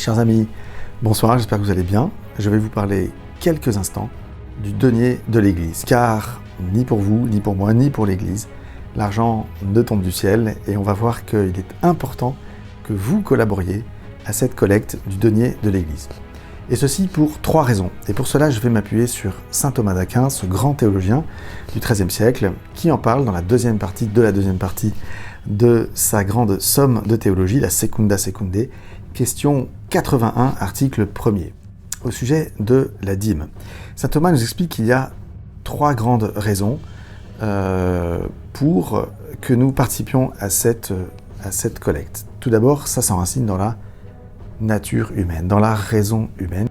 Chers amis, bonsoir, j'espère que vous allez bien. Je vais vous parler quelques instants du denier de l'Église, car ni pour vous, ni pour moi, ni pour l'Église, l'argent ne tombe du ciel et on va voir qu'il est important que vous collaboriez à cette collecte du denier de l'Église. Et ceci pour 3 raisons. Et pour cela, je vais m'appuyer sur saint Thomas d'Aquin, ce grand théologien du XIIIe siècle, qui en parle dans la deuxième partie de sa grande somme de théologie, la Secunda Secundae, question 81, article 1er, au sujet de la dîme. Saint Thomas nous explique qu'il y a 3 grandes raisons pour que nous participions à cette collecte. Tout d'abord, ça s'enracine dans la nature humaine, dans la raison humaine.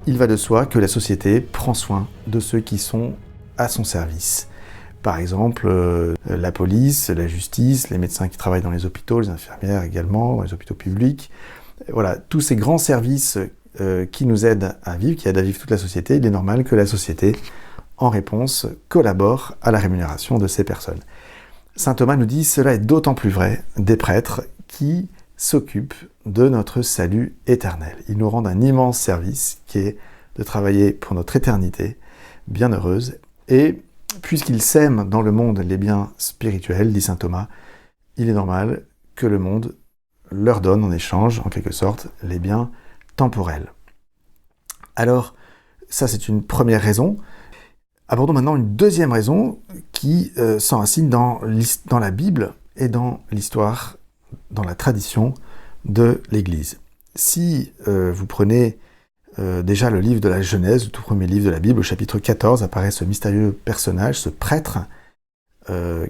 Il va de soi que la société prend soin de ceux qui sont à son service. Par exemple, la police, la justice, les médecins qui travaillent dans les hôpitaux, les infirmières également, dans les hôpitaux publics. Voilà, tous ces grands services qui nous aident à vivre, qui aident à vivre toute la société, il est normal que la société, en réponse, collabore à la rémunération de ces personnes. Saint Thomas nous dit, cela est d'autant plus vrai des prêtres qui s'occupent de notre salut éternel. Ils nous rendent un immense service qui est de travailler pour notre éternité bienheureuse. Et puisqu'ils sèment dans le monde les biens spirituels, dit saint Thomas, il est normal que le monde leur donne en échange, en quelque sorte, les biens temporels. Alors, ça c'est une première raison. Abordons maintenant une deuxième raison qui s'enracine dans la Bible et dans l'histoire, dans la tradition de l'Église. Si vous prenez déjà le livre de la Genèse, le tout premier livre de la Bible, au chapitre 14, apparaît ce mystérieux personnage, ce prêtre,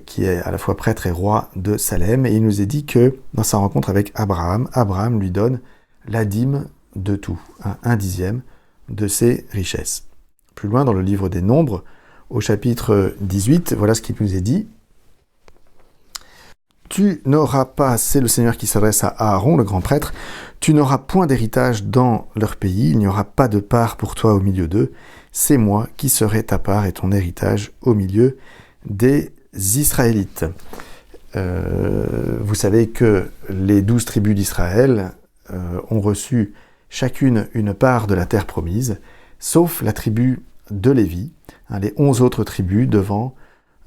qui est à la fois prêtre et roi de Salem, et il nous est dit que dans sa rencontre avec Abraham lui donne la dîme de tout, un dixième de ses richesses. Plus loin dans le livre des Nombres, au chapitre 18, voilà ce qui nous est dit. Tu n'auras pas, c'est le Seigneur qui s'adresse à Aaron, le grand prêtre, tu n'auras point d'héritage dans leur pays, il n'y aura pas de part pour toi au milieu d'eux, c'est moi qui serai ta part et ton héritage au milieu des Israélites. Vous savez que les 12 tribus d'Israël ont reçu chacune une part de la terre promise, sauf la tribu de Lévi, les 11 autres tribus devant,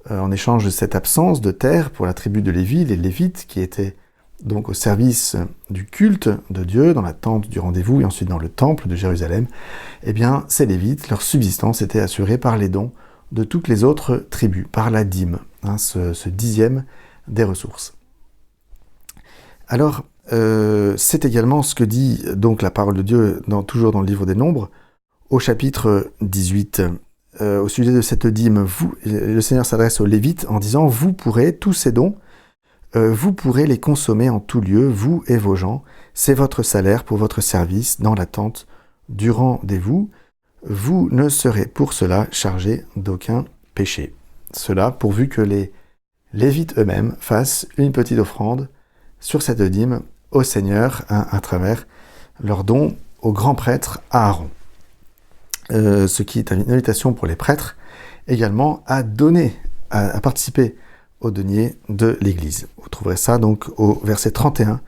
en échange de cette absence de terre pour la tribu de Lévi, les Lévites qui étaient donc au service du culte de Dieu, dans la tente du rendez-vous et ensuite dans le temple de Jérusalem, eh bien ces Lévites, leur subsistance était assurée par les dons de toutes les autres tribus, par la dîme, ce dixième des ressources. Alors, c'est également ce que dit donc la parole de Dieu, toujours dans le livre des Nombres, au chapitre 18. Au sujet de cette dîme, le Seigneur s'adresse aux Lévites en disant « Vous pourrez, tous ces dons, vous pourrez les consommer en tout lieu, vous et vos gens. C'est votre salaire pour votre service dans la tente du rendez-vous. Vous ne serez pour cela chargés d'aucun péché. » Cela pourvu que les Lévites eux-mêmes fassent une petite offrande sur cette dîme au Seigneur à travers leur don au grand prêtre Aaron. Ce qui est une invitation pour les prêtres également à donner, à participer au denier de l'Église. Vous trouverez ça donc au verset 31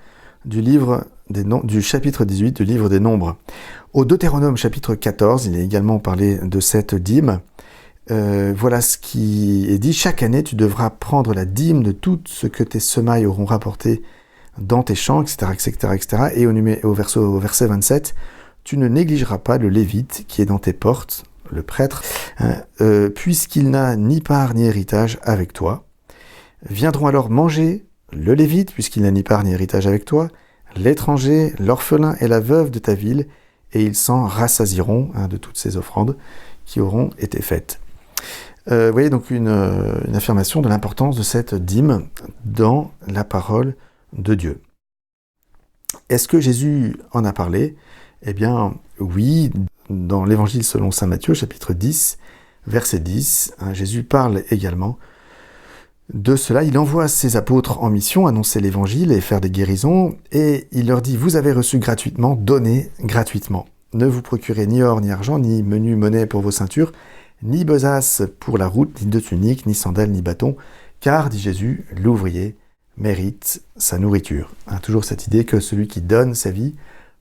du chapitre 18 du livre des Nombres. Au Deutéronome chapitre 14, il est également parlé de cette dîme. Voilà ce qui est dit. Chaque année, tu devras prendre la dîme de tout ce que tes semailles auront rapporté dans tes champs, etc., etc., etc. Et au verset 27, tu ne négligeras pas le Lévite qui est dans tes portes, le prêtre, puisqu'il n'a ni part ni héritage avec toi. Viendront alors manger le Lévite, puisqu'il n'a ni part ni héritage avec toi, l'étranger, l'orphelin et la veuve de ta ville, et ils s'en rassasieront de toutes ces offrandes qui auront été faites. Vous voyez donc une affirmation de l'importance de cette dîme dans la parole de Dieu. Est-ce que Jésus en a parlé ? Eh bien, oui, dans l'Évangile selon saint Matthieu, chapitre 10, verset 10, Jésus parle également de cela. Il envoie ses apôtres en mission, annoncer l'Évangile et faire des guérisons, et il leur dit « Vous avez reçu gratuitement, donnez gratuitement. Ne vous procurez ni or, ni argent, ni menu monnaie pour vos ceintures, ni besace pour la route, ni de tunique, ni sandales, ni bâton, car, dit Jésus, l'ouvrier mérite sa nourriture. » Toujours cette idée que celui qui donne sa vie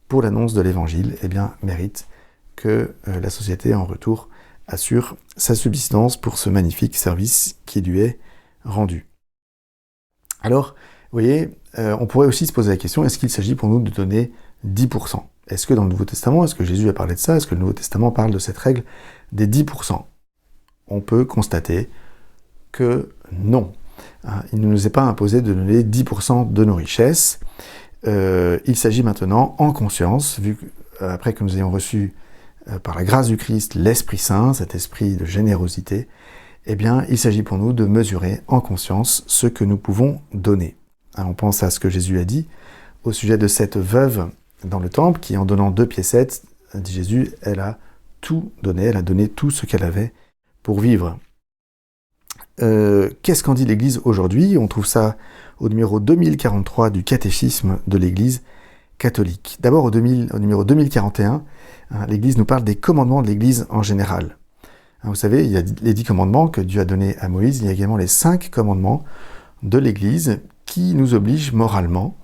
pour l'annonce de l'Évangile, mérite que la société, en retour, assure sa subsistance pour ce magnifique service qui lui est rendu. Alors, vous voyez, on pourrait aussi se poser la question, est-ce qu'il s'agit pour nous de donner 10%? Est-ce que dans le Nouveau Testament, est-ce que Jésus a parlé de ça? Est-ce que le Nouveau Testament parle de cette règle des 10%? On peut constater que non. Il ne nous est pas imposé de donner 10% de nos richesses. Il s'agit maintenant, en conscience, après que nous ayons reçu par la grâce du Christ l'Esprit Saint, cet esprit de générosité, il s'agit pour nous de mesurer en conscience ce que nous pouvons donner. On pense à ce que Jésus a dit au sujet de cette veuve dans le temple qui, en donnant 2 piécettes, dit Jésus, elle a tout donné, elle a donné tout ce qu'elle avait pour vivre. Qu'est-ce qu'en dit l'Église aujourd'hui? On trouve ça au numéro 2043 du catéchisme de l'Église catholique. D'abord au numéro 2041, l'Église nous parle des commandements de l'Église en général. Vous savez, il y a les 10 commandements que Dieu a donnés à Moïse, il y a également les 5 commandements de l'Église qui nous obligent moralement.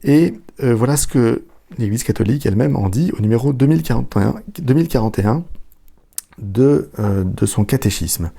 Et voilà ce que l'Église catholique elle-même en dit au numéro 2041 de son catéchisme.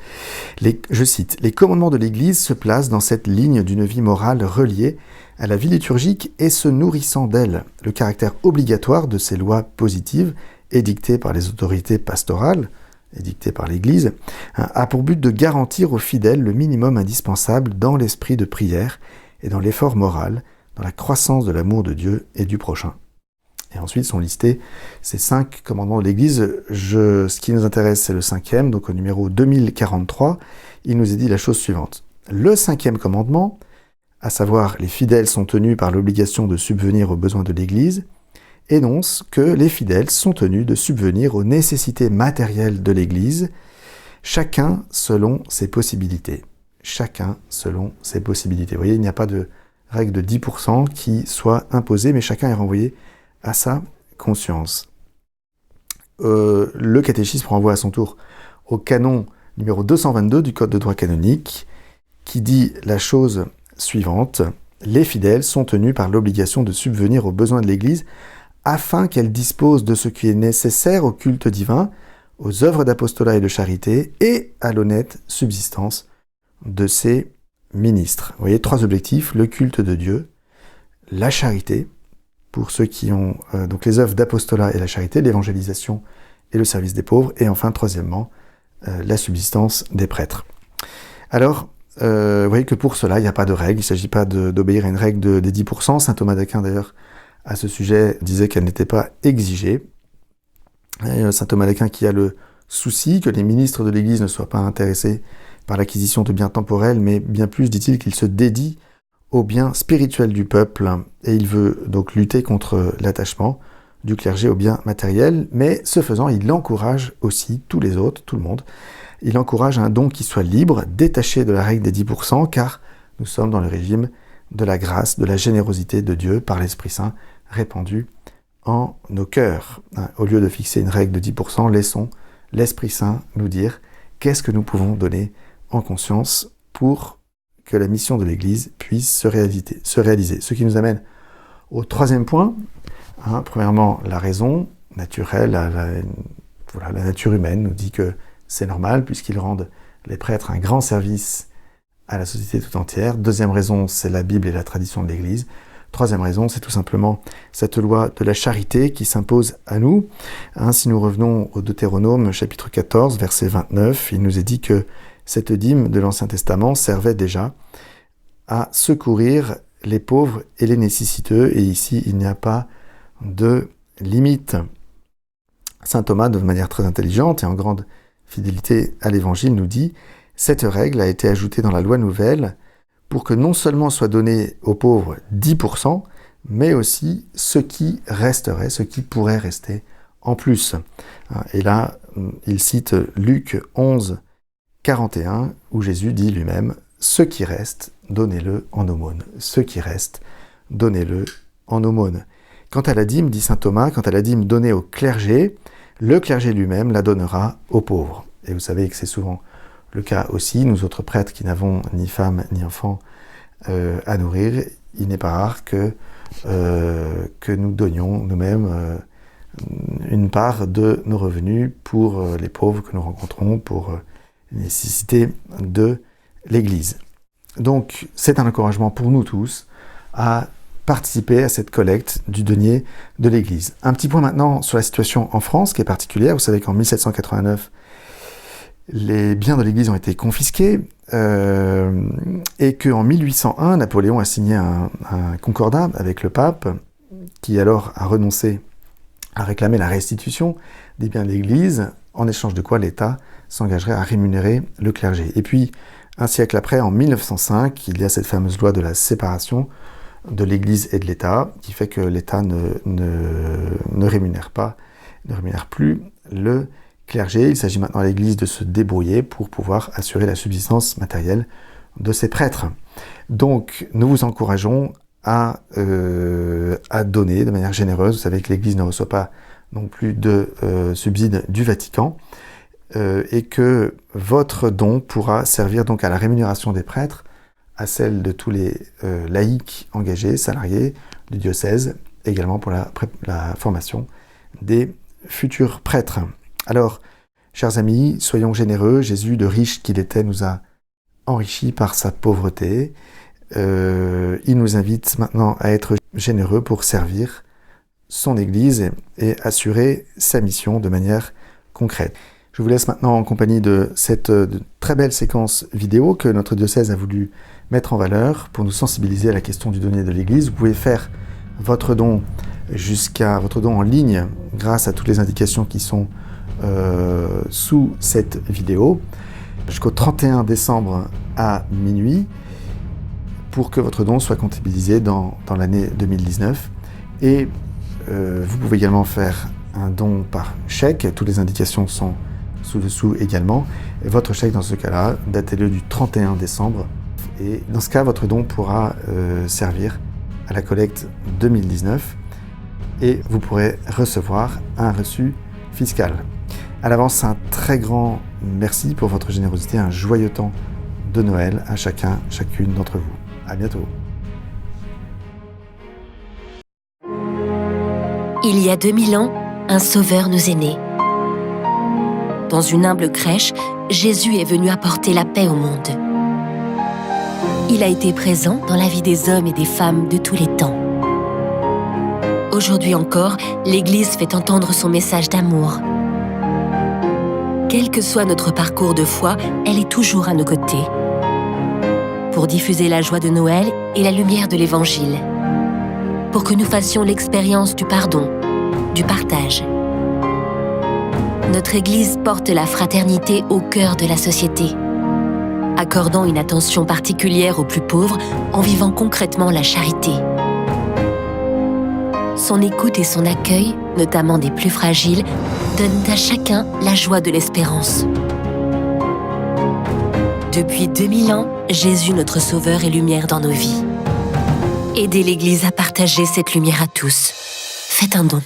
Je cite, « Les commandements de l'Église se placent dans cette ligne d'une vie morale reliée à la vie liturgique et se nourrissant d'elle. Le caractère obligatoire de ces lois positives, édictées par les autorités pastorales, édictées par l'Église, a pour but de garantir aux fidèles le minimum indispensable dans l'esprit de prière et dans l'effort moral, dans la croissance de l'amour de Dieu et du prochain. » Et ensuite sont listés ces 5 commandements de l'Église. Ce qui nous intéresse, c'est le 5e, donc au numéro 2043, il nous est dit la chose suivante. Le 5e commandement, à savoir les fidèles sont tenus par l'obligation de subvenir aux besoins de l'Église, énonce que les fidèles sont tenus de subvenir aux nécessités matérielles de l'Église, chacun selon ses possibilités. Chacun selon ses possibilités. Vous voyez, il n'y a pas de règle de 10% qui soit imposée, mais chacun est renvoyé à sa conscience. Le catéchisme renvoie à son tour au canon numéro 222 du Code de droit canonique, qui dit la chose suivante. Les fidèles sont tenus par l'obligation de subvenir aux besoins de l'Église afin qu'elle dispose de ce qui est nécessaire au culte divin, aux œuvres d'apostolat et de charité et à l'honnête subsistance de ses ministres. Vous voyez, 3 objectifs, le culte de Dieu, la charité, pour ceux qui ont donc les œuvres d'apostolat et la charité, l'évangélisation et le service des pauvres, et enfin, troisièmement, la subsistance des prêtres. Alors, vous voyez que pour cela, il n'y a pas de règle, il ne s'agit pas d'obéir à une règle des 10%. Saint Thomas d'Aquin, d'ailleurs, à ce sujet, disait qu'elle n'était pas exigée. Et Saint Thomas d'Aquin qui a le souci que les ministres de l'Église ne soient pas intéressés par l'acquisition de biens temporels, mais bien plus, dit-il, qu'ils se dédient aux biens spirituels du peuple, et il veut donc lutter contre l'attachement du clergé aux biens matériels, mais ce faisant, il encourage aussi tous les autres, tout le monde, il encourage un don qui soit libre, détaché de la règle des 10%, car nous sommes dans le régime de la grâce, de la générosité de Dieu par l'Esprit Saint répandu en nos cœurs. Au lieu de fixer une règle de 10%, laissons l'Esprit Saint nous dire qu'est-ce que nous pouvons donner en conscience pour que la mission de l'Église puisse se réaliser. Ce qui nous amène au 3e point. Premièrement, la raison naturelle, la nature humaine nous dit que c'est normal puisqu'ils rendent les prêtres un grand service à la société tout entière. 2e raison, c'est la Bible et la tradition de l'Église. 3e raison, c'est tout simplement cette loi de la charité qui s'impose à nous. Si nous revenons au Deutéronome, chapitre 14, verset 29, il nous est dit que cette dîme de l'Ancien Testament servait déjà à secourir les pauvres et les nécessiteux, et ici il n'y a pas de limite. Saint Thomas, de manière très intelligente et en grande fidélité à l'Évangile, nous dit « Cette règle a été ajoutée dans la loi nouvelle pour que non seulement soit donné aux pauvres 10%, mais aussi ce qui resterait, ce qui pourrait rester en plus. » Et là, il cite Luc 11, 41, où Jésus dit lui-même « Ce qui reste, donnez-le en aumône. Ce qui reste, donnez-le en aumône. » Quant à la dîme, dit saint Thomas, quant à la dîme donnée au clergé, le clergé lui-même la donnera aux pauvres. Et vous savez que c'est souvent le cas aussi, nous autres prêtres qui n'avons ni femmes ni enfants à nourrir, il n'est pas rare que nous donnions nous-mêmes une part de nos revenus pour les pauvres que nous rencontrons, pour les nécessités de l'Église. Donc, c'est un encouragement pour nous tous à participer à cette collecte du denier de l'Église. Un petit point maintenant sur la situation en France qui est particulière. Vous savez qu'en 1789, les biens de l'Église ont été confisqués et qu'en 1801, Napoléon a signé un concordat avec le pape qui alors a renoncé à réclamer la restitution des biens de l'Église, en échange de quoi l'État s'engagerait à rémunérer le clergé. Et puis, un siècle après, en 1905, il y a cette fameuse loi de la séparation de l'Église et de l'État, qui fait que l'État ne rémunère plus le clergé. Il s'agit maintenant à l'Église de se débrouiller pour pouvoir assurer la subsistance matérielle de ses prêtres. Donc, nous vous encourageons à donner de manière généreuse. Vous savez que l'Église ne reçoit pas non plus de subsides du Vatican et que votre don pourra servir donc à la rémunération des prêtres, à celle de tous les laïcs engagés, salariés du diocèse, également pour la formation des futurs prêtres. Alors, chers amis, soyons généreux. Jésus, de riche qu'il était, nous a enrichis par sa pauvreté. Il nous invite maintenant à être généreux pour servir son Église et assurer sa mission de manière concrète. Je vous laisse maintenant en compagnie de cette très belle séquence vidéo que notre diocèse a voulu mettre en valeur pour nous sensibiliser à la question du denier de l'Église. Vous pouvez faire votre don en ligne grâce à toutes les indications qui sont sous cette vidéo jusqu'au 31 décembre à minuit pour que votre don soit comptabilisé dans l'année 2019. Et vous pouvez également faire un don par chèque. Toutes les indications sont sous-dessous également. Et votre chèque, dans ce cas-là, datez-le du 31 décembre. Et dans ce cas, votre don pourra servir à la collecte 2019 et vous pourrez recevoir un reçu fiscal. À l'avance, un très grand merci pour votre générosité, un joyeux temps de Noël à chacune d'entre vous. À bientôt. Il y a 2000 ans, un sauveur nous est né. Dans une humble crèche, Jésus est venu apporter la paix au monde. Il a été présent dans la vie des hommes et des femmes de tous les temps. Aujourd'hui encore, l'Église fait entendre son message d'amour. Quel que soit notre parcours de foi, elle est toujours à nos côtés pour diffuser la joie de Noël et la lumière de l'Évangile, pour que nous fassions l'expérience du pardon, du partage. Notre Église porte la fraternité au cœur de la société, accordant une attention particulière aux plus pauvres en vivant concrètement la charité. Son écoute et son accueil, notamment des plus fragiles, donnent à chacun la joie de l'espérance. Depuis 2000 ans, Jésus, notre Sauveur, est lumière dans nos vies. Aidez l'Église à partager cette lumière à tous. Faites un don.